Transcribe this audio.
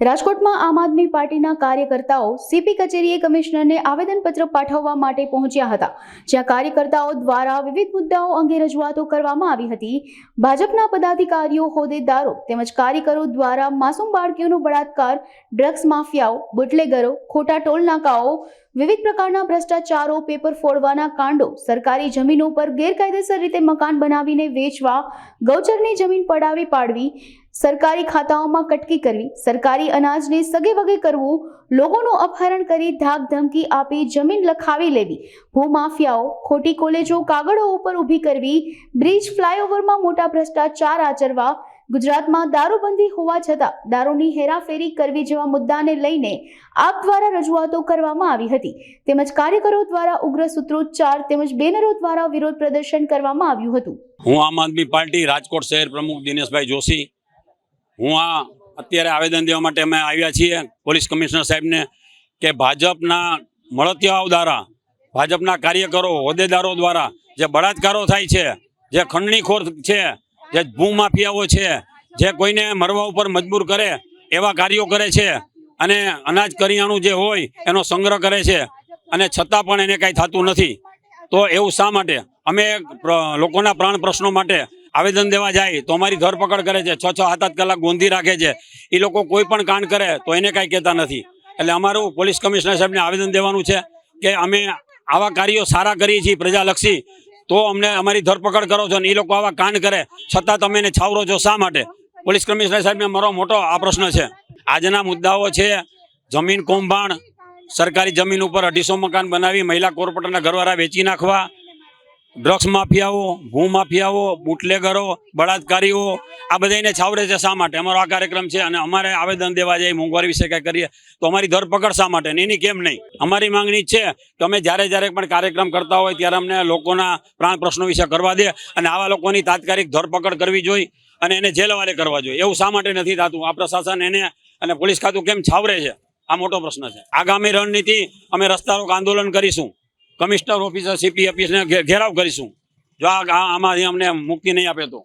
રાજકોટમાં આમ આદમી પાર્ટીના કાર્યકર્તાઓ સીપી કચેરીએ કમિશનરને આવેદનપત્ર પાઠવવા માટે પહોંચ્યા હતા, જ્યાં કાર્યકર્તાઓ દ્વારા વિવિધ મુદ્દાઓ અંગે રજૂઆતો કરવામાં આવી હતી। ભાજપના પદાધિકારીઓ, હોદ્દેદારો તેમજ કાર્યકરો દ્વારા માસૂમ બાળકીઓનો બળાત્કાર, ડ્રગ્સ માફિયાઓ, બુટલેગરો, ખોટા ટોલ નાકાઓ, વિવિધ પ્રકારના ભ્રષ્ટાચારો, પેપર ફોડવાના કાંડો, સરકારી જમીનો પર ગેરકાયદેસર રીતે મકાન બનાવીને વેચવા, ગૌચરની જમીન પડાવી પાડવી, સરકારી ખાતાઓમાં કટકી કરવી, સરકારી અનાજને સગે વગે કરવું, લોકોનું અપહરણ કરી ધાક ધમકી આપી જમીન લખાવી લેવી, ભૂમાફિયાઓ, ખોટી કોલેજો કાગળો ઉપર ઊભી કરવી, બ્રિજ ફ્લાયઓવરમાં મોટા ભ્રષ્ટાચાર આચરવા, ગુજરાતમાં દારૂબંધી હોવા છતાં દારૂની હેરાફેરી કરવી જેવા મુદ્દાને લઈને આપ દ્વારા રજૂઆતો કરવામાં આવી હતી। તેમજ કાર્યકરો દ્વારા ઉગ્ર સૂત્રોચ્ચાર તેમજ બેનરો દ્વારા વિરોધ પ્રદર્શન કરવામાં આવ્યું હતું। હું આમ આદમી પાર્ટી રાજકોટ શહેર પ્રમુખ દિનેશભાઈ જોશી। હું આ અત્યારે આવેદન દેવા માટે અમે આવ્યા છીએ પોલીસ કમિશનર સાહેબને કે ભાજપના મળતિયાઓ દ્વારા, ભાજપના કાર્યકરો, હોદ્દેદારો દ્વારા જે બળાત્કારો થાય છે, જે ખંડણીખોર છે, જે ભૂમાફિયાઓ છે, જે કોઈને મરવા ઉપર મજબૂર કરે એવા કાર્યો કરે છે અને અનાજ કરિયાણું જે હોય એનો સંગ્રહ કરે છે અને છતાં પણ એને કાંઈ થતું નથી, તો એવું શા માટે? અમે લોકોના પ્રાણ પ્રશ્નો માટે આવેદન દેવા જાય તો અમારી ધરપકડ કરે છે, 6-7 કલાક ગોંધી રાખે છે। એ લોકો કોઈ પણ કાંડ કરે તો એને કાંઈ કહેતા નથી। એટલે અમારું પોલીસ કમિશનર સાહેબને આવેદન દેવાનું છે કે અમે આવા કાર્યો સારા કરીએ છીએ પ્રજાલક્ષી, તો અમને અમારી ધરપકડ કરો છો ને એ લોકો આવા કાંડ કરે છતાં તમે એને છાવરો છો શા માટે? પોલીસ કમિશનર સાહેબને મારો મોટો આ પ્રશ્ન છે। આજના મુદ્દાઓ છે જમીન કૌભાંડ, સરકારી જમીન ઉપર 250 મકાન બનાવી મહિલા કોર્પોરેટરના ઘરવાળા વેચી નાખવા, ડ્રગ્સ માફિયાઓ, ભૂમાફિયાઓ, બુટલેગરો, બળાત્કારીઓ, આ બધાને છાવરે છે શા માટે? અમારો આ કાર્યક્રમ છે અને અમારે આવેદન દેવા જાય મોંઘવારી વિશે કંઈ કરીએ તો અમારી ધરપકડ શા માટે ને એની કેમ નહીં? અમારી માંગણી છે કે અમે જ્યારે પણ કાર્યક્રમ કરતા હોય ત્યારે અમને લોકોના પ્રાણ પ્રશ્નો વિશે કરવા દે અને આવા લોકોની તાત્કાલિક ધરપકડ કરવી જોઈએ અને એને જેલ હવાલે કરવા જોઈએ। એવું શા માટે નથી થતું? આ પ્રશાસન એને અને પોલીસ ખાતું કેમ છાવરે છે? આ મોટો પ્રશ્ન છે। આગામી રણનીતિ અમે રસ્તા રોક આંદોલન કરીશું, કમિશનર ઓફિસર, સીપી ઓફિસને ઘેરાવ કરીશું જો આમાંથી અમને મુક્તિ નહીં આપે તો।